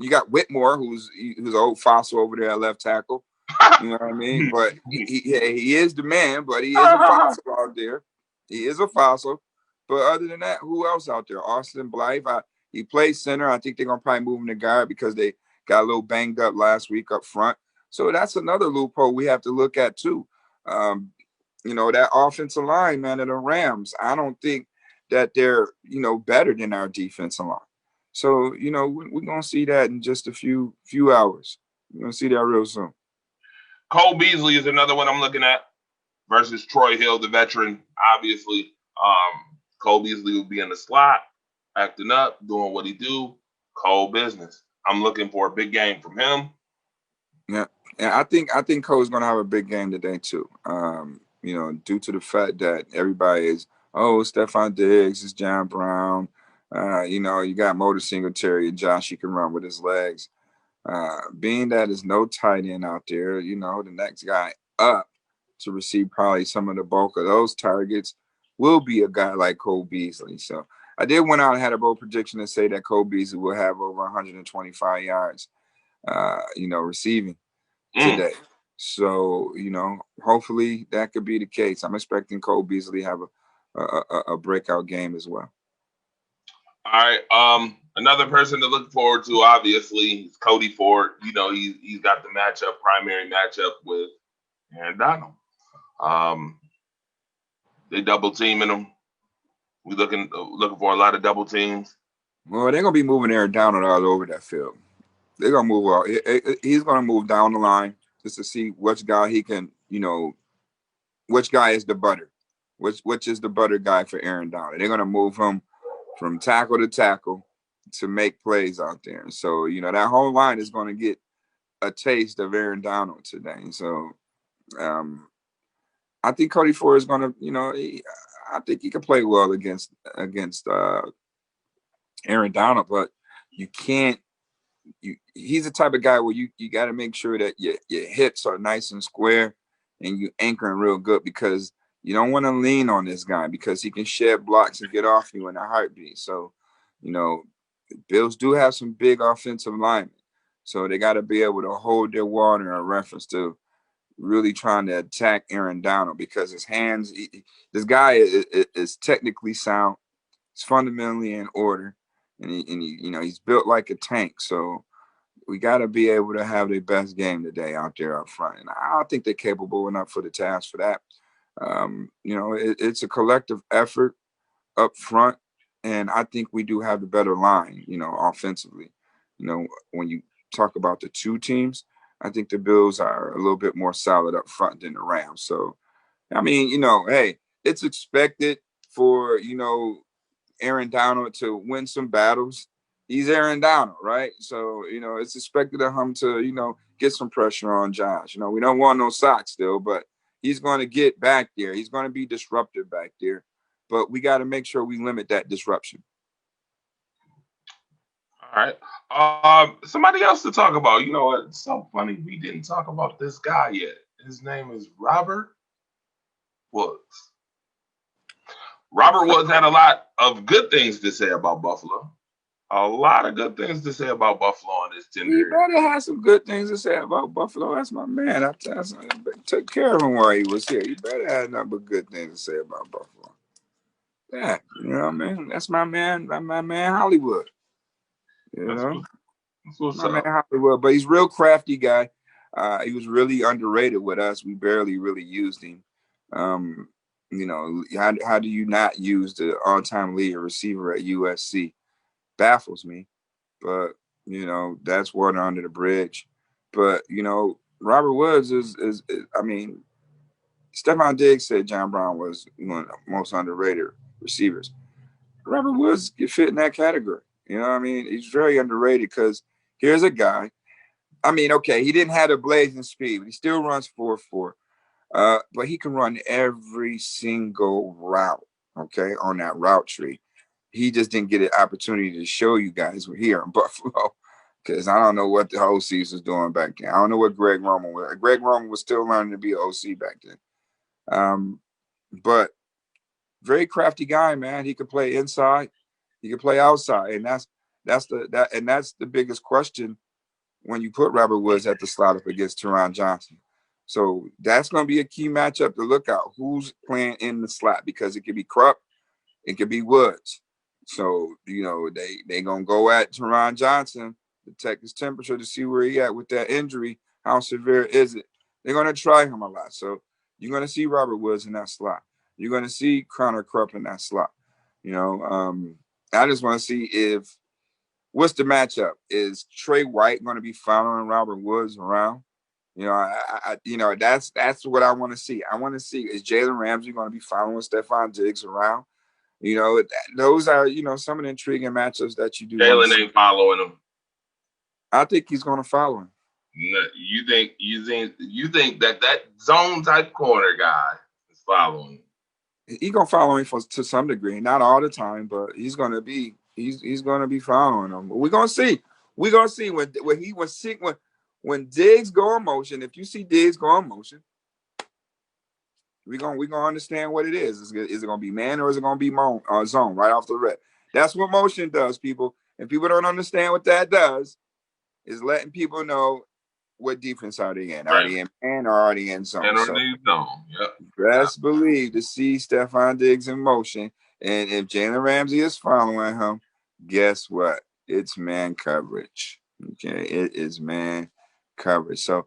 B: got Whitmore, who's an old fossil over there at left tackle. You know what I mean? But he is the man, but he is a fossil out there. He is a fossil. But other than that, who else out there? Austin Blythe. He plays center. I think they're going to probably move him to guard because they got a little banged up last week up front. So that's another loophole we have to look at too. That offensive line, man, of the Rams, I don't think that they're, better than our defensive line. So, we're going to see that in just a few hours. We're going to see that real soon.
C: Cole Beasley is another one I'm looking at versus Troy Hill, the veteran. Obviously, Cole Beasley will be in the slot, acting up, doing what he do. Cole business. I'm looking for a big game from him.
B: Yeah, I think Cole's going to have a big game today too. Due to the fact that everybody is, Stephon Diggs, is John Brown. You got Motor Singletary and Josh, he can run with his legs. Being that there's no tight end out there, the next guy up to receive probably some of the bulk of those targets will be a guy like Cole Beasley. So I did went out and had a bold prediction to say that Cole Beasley will have over 125 yards, receiving today. So, hopefully that could be the case. I'm expecting Cole Beasley to have a breakout game as well.
C: All right. Another person to look forward to, obviously, is Cody Ford. He's got the primary matchup with Aaron Donald. They double teaming him. We looking for a lot of double teams.
B: Well, they're gonna be moving Aaron Donald all over that field. They're gonna move all. He's gonna move down the line just to see which guy he can. Which guy is the butter. Which is the butter guy for Aaron Donald. They're gonna move him from tackle to tackle to make plays out there. So, that whole line is going to get a taste of Aaron Donald today. So, I think Cody Ford is going to, I think he can play well against Aaron Donald, but you can't, he's the type of guy where you got to make sure that your hips are nice and square and you anchoring real good, because you don't want to lean on this guy because he can shed blocks and get off you in a heartbeat. So, Bills do have some big offensive linemen. So they got to be able to hold their water in reference to really trying to attack Aaron Donald, because his hands, this guy is technically sound. He's fundamentally in order. And he's built like a tank. So we got to be able to have their best game today out there up front. And I think they're capable enough for the task for that. It's a collective effort up front, and I think we do have the better line, offensively. When you talk about the two teams, I think the Bills are a little bit more solid up front than the Rams. So, hey, it's expected for, Aaron Donald to win some battles. He's Aaron Donald, right? So, it's expected of him to, get some pressure on Josh. We don't want no socks still, but he's going to get back there. He's going to be disruptive back there. But we got to make sure we limit that disruption.
C: All right. Somebody else to talk about. It's so funny we didn't talk about this guy yet. His name is Robert Woods. Robert Woods had a lot of good things to say about Buffalo. A lot of good things to say about Buffalo on this team.
B: He better have some good things to say about Buffalo. That's my man. I took care of him while he was here. You better have nothing but good things to say about Buffalo. Yeah, man. That's my man. My man Hollywood. That's what's my man Hollywood. But he's a real crafty guy. He was really underrated with us. We barely really used him. How do you not use the all-time leader receiver at USC? Baffles me. But that's water under the bridge. But Robert Woods is Stephon Diggs said John Brown was one of the most underrated receivers. Robert Woods could fit in that category. He's very underrated because here's a guy. He didn't have the blazing speed, but he still runs 4.4. But he can run every single route, on that route tree. He just didn't get an opportunity to show you guys here in Buffalo, because I don't know what the OCs was doing back then. I don't know what Greg Roman was. Greg Roman was still learning to be an OC back then. But very crafty guy, man. He could play inside, he could play outside, and that's the biggest question when you put Robert Woods at the slot up against Teron Johnson. So that's going to be a key matchup to look out. Who's playing in the slot, because it could be Krupp, it could be Woods. So, they going to go at Teron Johnson to check his temperature to see where he at with that injury. How severe is it? They're going to try him a lot. So you're going to see Robert Woods in that slot. You're going to see Connor Krupp in that slot. I just want to see what's the matchup? Is Trey White going to be following Robert Woods around? That's what I want to see. I want to see, is Jalen Ramsey going to be following Stephon Diggs around? Those are, some of the intriguing matchups that you do.
C: Jalen ain't following him.
B: I think he's going to follow him.
C: No, you think that zone type corner guy is following him?
B: He's going to follow him to some degree, not all the time, but he's going to be following him. We're going to see. We're going to see when Diggs go in motion. If you see Diggs go in motion, we're gonna understand what it is. Is it gonna be man, or is it gonna be zone right off the rip? That's what motion does, people. And people don't understand what that does. Is letting people know what defense are they in. Are they in man, or are they in zone?
C: And are they in zone? Yep.
B: Best believe to see Stephon Diggs in motion, and if Jalen Ramsey is following him, guess what? It's man coverage. Okay, it is man coverage. So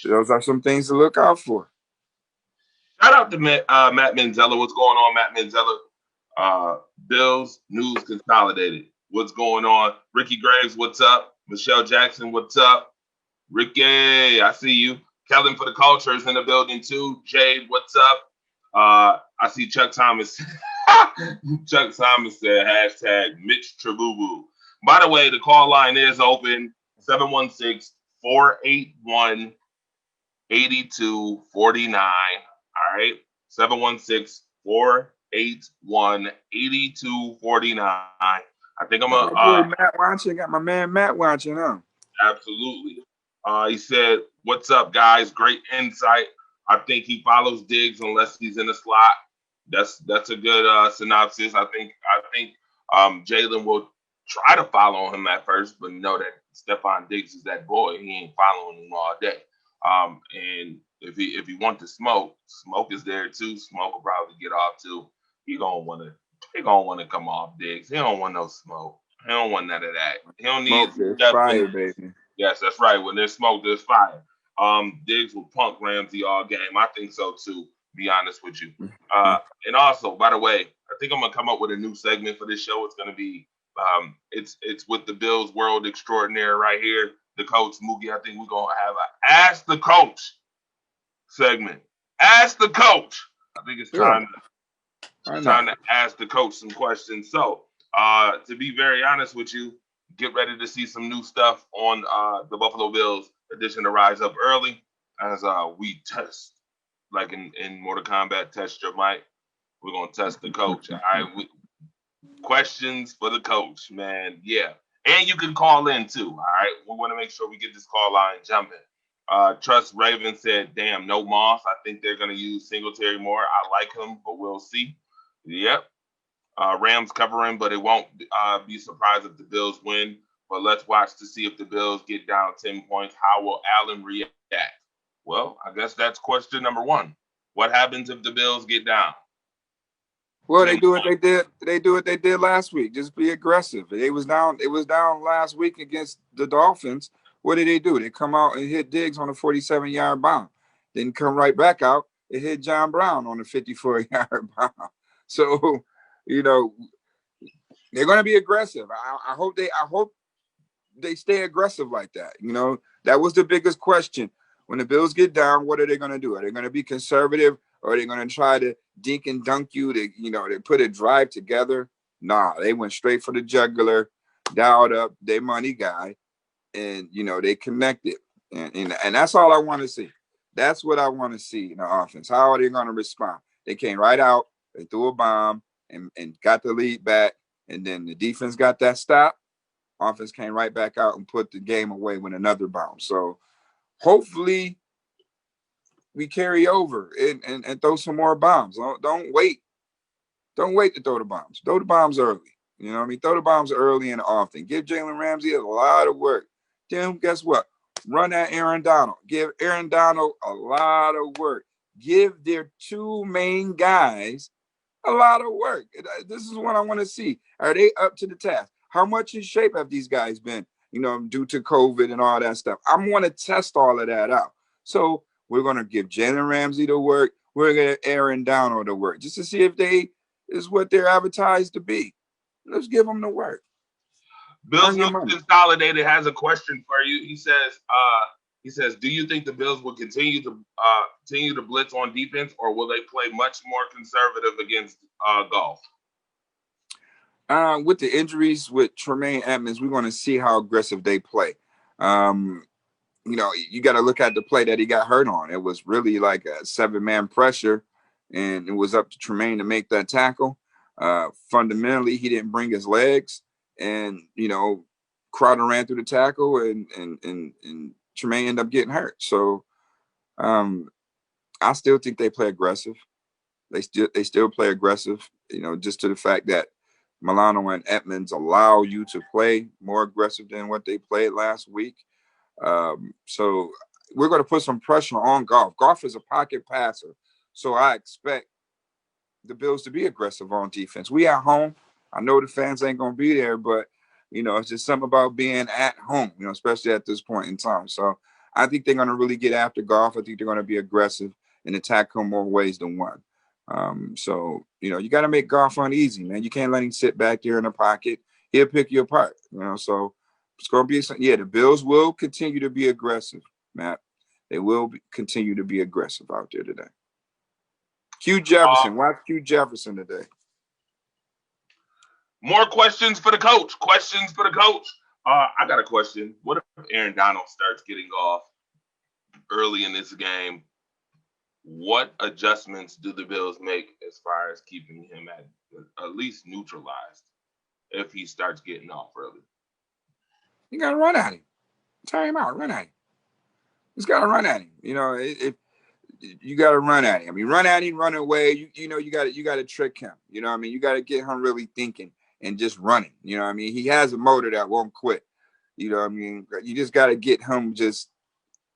B: those are some things to look out for.
C: Shout out to Matt Manzella. What's going on, Matt Manzella? Bills News Consolidated. What's going on? Ricky Graves, what's up? Michelle Jackson, what's up? Ricky, I see you. Kellen for the Culture is in the building too. Jade, what's up? I see Chuck Thomas. Chuck Thomas said hashtag Mitch Traboo. By the way, the call line is open, 716-481-8249. All right, 716-481-8249. I think I'm
B: Matt watching. Got my man Matt watching, huh?
C: Absolutely. He said, "What's up, guys? Great insight. I think he follows Diggs unless he's in the slot." That's a good synopsis. I think Jalen will try to follow him at first, but know that Stephon Diggs is that boy. He ain't following him all day. And if he wants to smoke is there too. Smoke will probably get off too. He gonna wanna come off Diggs. He don't want no smoke. He don't want none of that. He don't need
B: fire, baby.
C: Yes, that's right. When there's smoke, there's fire. Diggs will punk Ramsey all game. I think so too. Be honest with you. And also, by the way, I think I'm gonna come up with a new segment for this show. It's gonna be it's with the Bills World Extraordinaire right here. The coach Moogie. I think we're gonna have a Ask the Coach segment. Ask the coach. I think it's time to ask the coach some questions. So, to be very honest with you, get ready to see some new stuff on the Buffalo Bills edition to Rise Up Early as we test, like in Mortal Kombat, test your mic. We're gonna test the coach. All right, questions for the coach, man. Yeah, and you can call in too. All right, we want to make sure we get this call line jumping. Trust Raven said, "Damn, no Moss. I think they're gonna use Singletary more. I like him, but we'll see." Yep. Rams covering, but it won't be surprised if the Bills win. But let's watch to see if the Bills get down 10 points. How will Allen react? Well, I guess that's question number one. What happens if the Bills get down?
B: Well, they do what they did. They do what they did last week. Just be aggressive. It was down last week against the Dolphins. What did they do? They come out and hit Diggs on a 47-yard bomb. Then come right back out and hit John Brown on a 54-yard bomb. So, they're going to be aggressive. I hope they stay aggressive like that. That was the biggest question. When the Bills get down, what are they going to do? Are they going to be conservative, or are they going to try to dink and dunk you? They put a drive together. Nah, they went straight for the jugular, dialed up their money guy, and they connected. And that's all I want to see. That's what I want to see in the offense. How are they going to respond? They came right out, they threw a bomb and got the lead back, and then the defense got that stop. Offense came right back out and put the game away with another bomb. So hopefully we carry over and throw some more bombs. Don't wait. Don't wait to throw the bombs. Throw the bombs early. Throw the bombs early and often. Give Jalen Ramsey a lot of work. Then guess what? Run at Aaron Donald. Give Aaron Donald a lot of work. Give their two main guys a lot of work. This is what I want to see. Are they up to the task? How much in shape have these guys been, due to COVID and all that stuff? I'm going to test all of that out. So we're going to give Jalen Ramsey the work. We're going to Aaron Donald the work just to see if they is what they're advertised to be. Let's give them the work.
C: Bills News Consolidated has a question for you. He says, do you think the Bills will continue to blitz on defense, or will they play much more conservative against Goff?
B: With the injuries with Tremaine Edmonds, we're going to see how aggressive they play. You got to look at the play that he got hurt on. It was really like a 7-man pressure, and it was up to Tremaine to make that tackle. Fundamentally, he didn't bring his legs, and Crowder ran through the tackle, and Tremaine ended up getting hurt. So I still think they play aggressive. They still play aggressive, just to the fact that Milano and Edmonds allow you to play more aggressive than what they played last week. So we're going to put some pressure on Goff. Goff is a pocket passer, so I expect the Bills to be aggressive on defense. We at home. I know the fans ain't going to be there, but, it's just something about being at home, especially at this point in time. So I think they're going to really get after Goff. I think they're going to be aggressive and attack him more ways than one. So, you got to make Goff uneasy, man. You can't let him sit back there in the pocket. He'll pick you apart, so it's going to be the Bills will continue to be aggressive, Matt. They will continue to be aggressive out there today. Q Jefferson. Watch Q Jefferson today.
C: More questions for the coach. I got a question. What if Aaron Donald starts getting off early in this game? What adjustments do the Bills make as far as keeping him at least neutralized if he starts getting off early?
B: You got to run at him. Tire him out. Run at him. Just got to run at him. If you got to run at him. I mean, run at him, run away. You got to trick him. You got to get him really thinking and just running. He has a motor that won't quit. You just got to get him just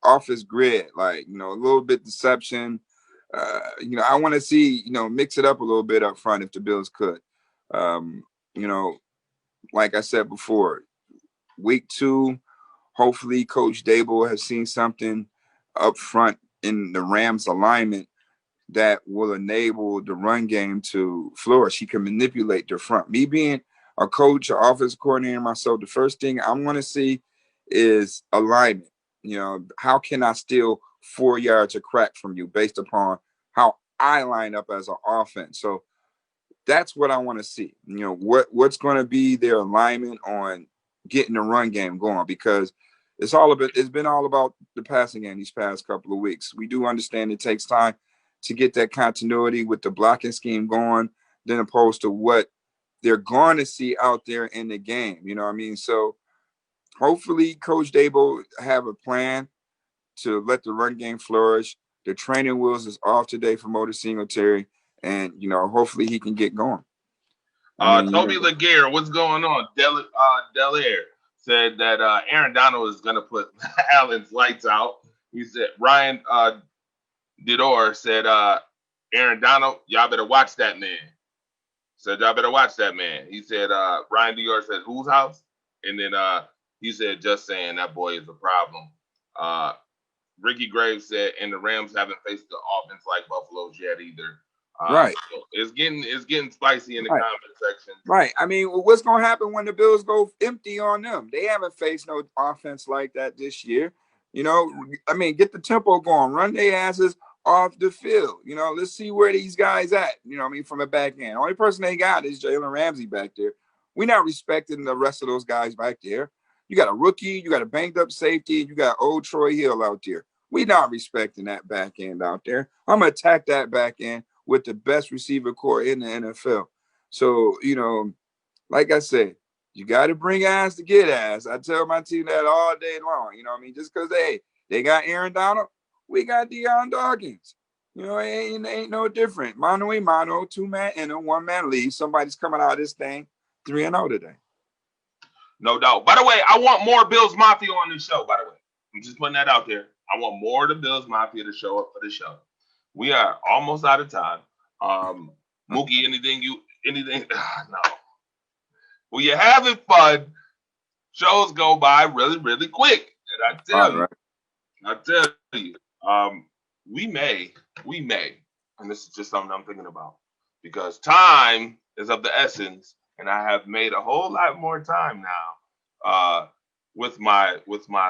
B: off his grid, like, a little bit deception. I want to see, mix it up a little bit up front if the Bills could. Like I said before, week 2, hopefully Coach Dable has seen something up front in the Rams alignment that will enable the run game to flourish. He can manipulate the front. Me being a coach, an offensive coordinator myself, the first thing I'm going to see is alignment. How can I steal 4 yards of crack from you based upon how I line up as an offense? So that's what I want to see. What's going to be their alignment on getting the run game going, because it's been all about the passing game these past couple of weeks. We do understand it takes time to get that continuity with the blocking scheme going, than opposed to what they're going to see out there in the game. So hopefully Coach Dable have a plan to let the run game flourish. The training wheels is off today for Motor Singletary, and hopefully he can get going.
C: Toby Laguerre, what's going on? Delaire said that Aaron Donald is going to put Allen's lights out. He said Ryan Didor said Aaron Donald, y'all better watch that man. He said Ryan Dior said whose house? And then he said just saying that boy is a problem. Ricky Graves said, and the Rams haven't faced the offense like Buffalo's yet either.
B: Right.
C: So it's getting spicy in the comment section.
B: Right. I mean, what's going to happen when the Bills go empty on them? They haven't faced no offense like that this year. Get the tempo going. Run their asses off the field. Let's see where these guys at. From a back end. Only person they got is Jalen Ramsey back there. We're not respecting the rest of those guys back there. You got a rookie, you got a banged up safety, and you got old Troy Hill out there. We're not respecting that back end out there. I'm going to attack that back end with the best receiver core in the NFL. So, like I said, you got to bring ass to get ass. I tell my team that all day long. Just because they got Aaron Donald, we got Deion Dawkins. It ain't no different. Mano a mano, 2-man and a 1-man lead. Somebody's coming out of this thing 3-0 today.
C: No doubt. By the way, I want more Bills Mafia on this show, by the way. I'm just putting that out there. I want more of the Bills Mafia to show up for the show. We are almost out of time. Mookie, anything? No. Well, you're having fun. Shows go by really, really quick. And I tell you, we may, and this is just something I'm thinking about, because time is of the essence, and I have made a whole lot more time now with my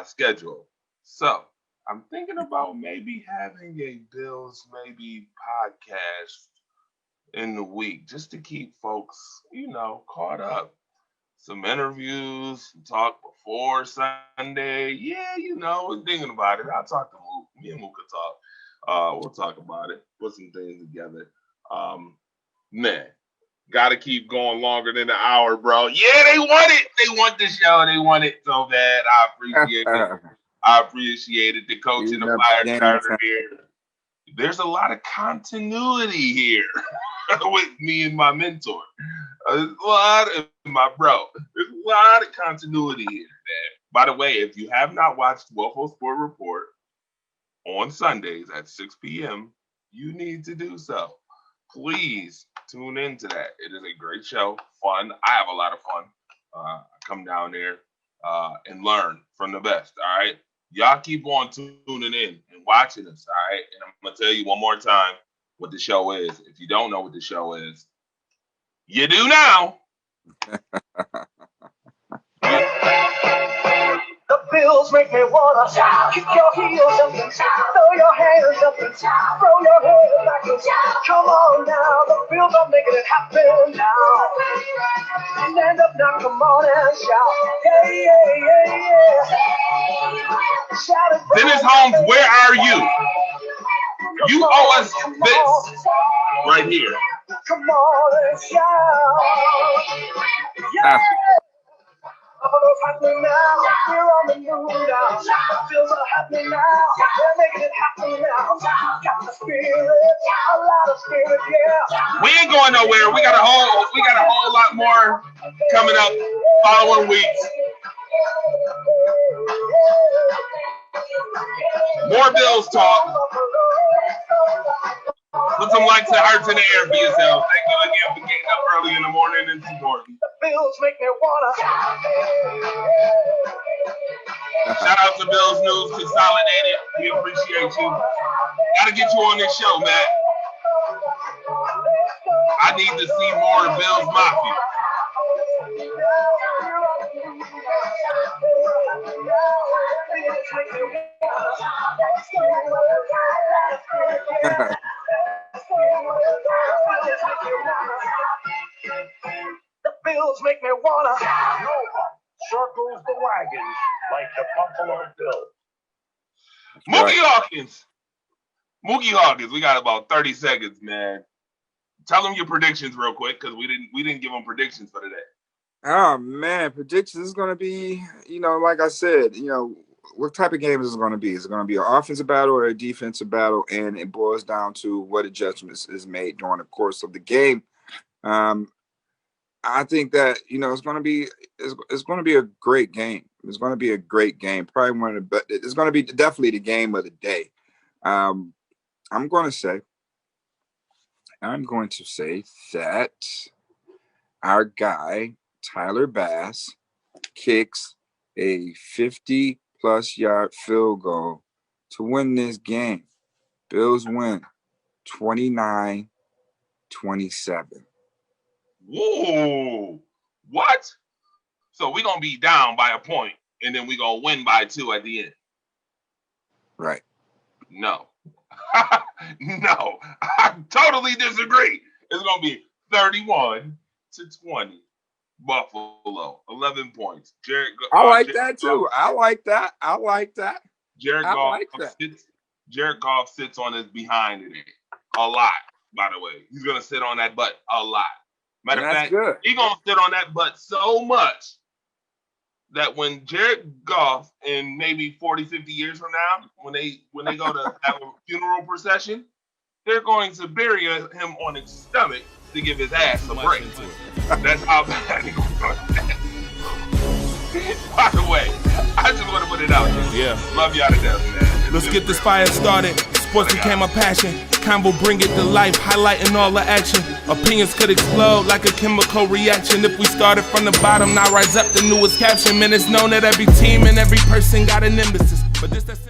C: schedule. So I'm thinking about maybe having a Bills podcast in the week just to keep folks, caught up. Some interviews, some talk before Sunday. Yeah, thinking about it. I'll talk to Mook. Me and Mook will talk. We'll talk about it. Put some things together. Man, gotta keep going longer than an hour, bro. Yeah, they want it. They want the show. They want it so bad. I appreciate it. I appreciate it. The coach and the fire starter here. There's a lot of continuity here with me and my mentor. There's a lot of my bro. There's a lot of continuity here, man. By the way, if you have not watched Waffle Sport Report on Sundays at 6 p.m., you need to do so. Please tune into that. It is a great show, fun. I have a lot of fun. I come down there and learn from the best, all right? Y'all keep on tuning in and watching us, all right? And I'm going to tell you one more time what the show is. If you don't know what the show is, you do now.
E: The Bills make me wanna kick your heels up and throw your hands up and throw your head back and come on now. The Bills are making it happen now. Stand up now, come on and shout. Yeah, yeah, yeah, yeah. Shout it.
C: Dennis Holmes, where are you? You owe us this right here.
E: Come on and shout. Yeah. Buffalo's happening now. We're on the move now. The Bills are happening now. They're making it happen now. Got the spirit, a lot of spirit, yeah.
C: We ain't going nowhere. We got a whole lot more coming up following weeks. More Bills talk. Put some likes and hearts in the air for yourself. Thank you again for getting up early in the morning and supporting.
E: The Bills make me wanna.
C: Shout out to Bills News Consolidated. We appreciate you. Gotta get you on this show, Matt. I need to see more of Bills Mafia.
E: The Bills make me wanna. Circles the wagons like the Buffalo Bills.
C: Mookie Hawkins. We got about 30 seconds, man. Tell them your predictions real quick, because we didn't give them predictions for today.
B: Oh man, predictions is going to be, like I said, what type of game is it going to be? Is it going to be an offensive battle or a defensive battle? And it boils down to what adjustments is made during the course of the game. I think that it's going to be a great game. It's going to be a great game. Probably one of the best. It's going to be definitely the game of the day. I'm going to say that our guy Tyler Bass kicks a 50-plus yard field goal to win this game. Bills win 29-27.
C: Whoa! What? So we're gonna be down by a point, and then we're gonna win by 2 at the end.
B: Right.
C: No. No. I totally disagree. It's gonna be 31-20. Buffalo, 11 points.
B: I like that too. I like that.
C: Jared Goff sits on his behind today. A lot, by the way. He's gonna sit on that butt a lot. Matter of fact, he's going to sit on that butt so much that when Jared Goff in maybe 40, 50 years from now, when they go to have a funeral procession, they're going to bury him on his stomach to give his ass a break. That's how bad he's going to be. By the way, I just want to put it out there.
A: Yeah.
C: Love y'all to death, man.
A: Let's get this fire started. Sports became a passion. Convo bring it to life, highlighting all the action. Opinions could explode like a chemical reaction. If we started from the bottom, now rise up the newest caption. Man, it's known that every team and every person got a nemesis. But this that's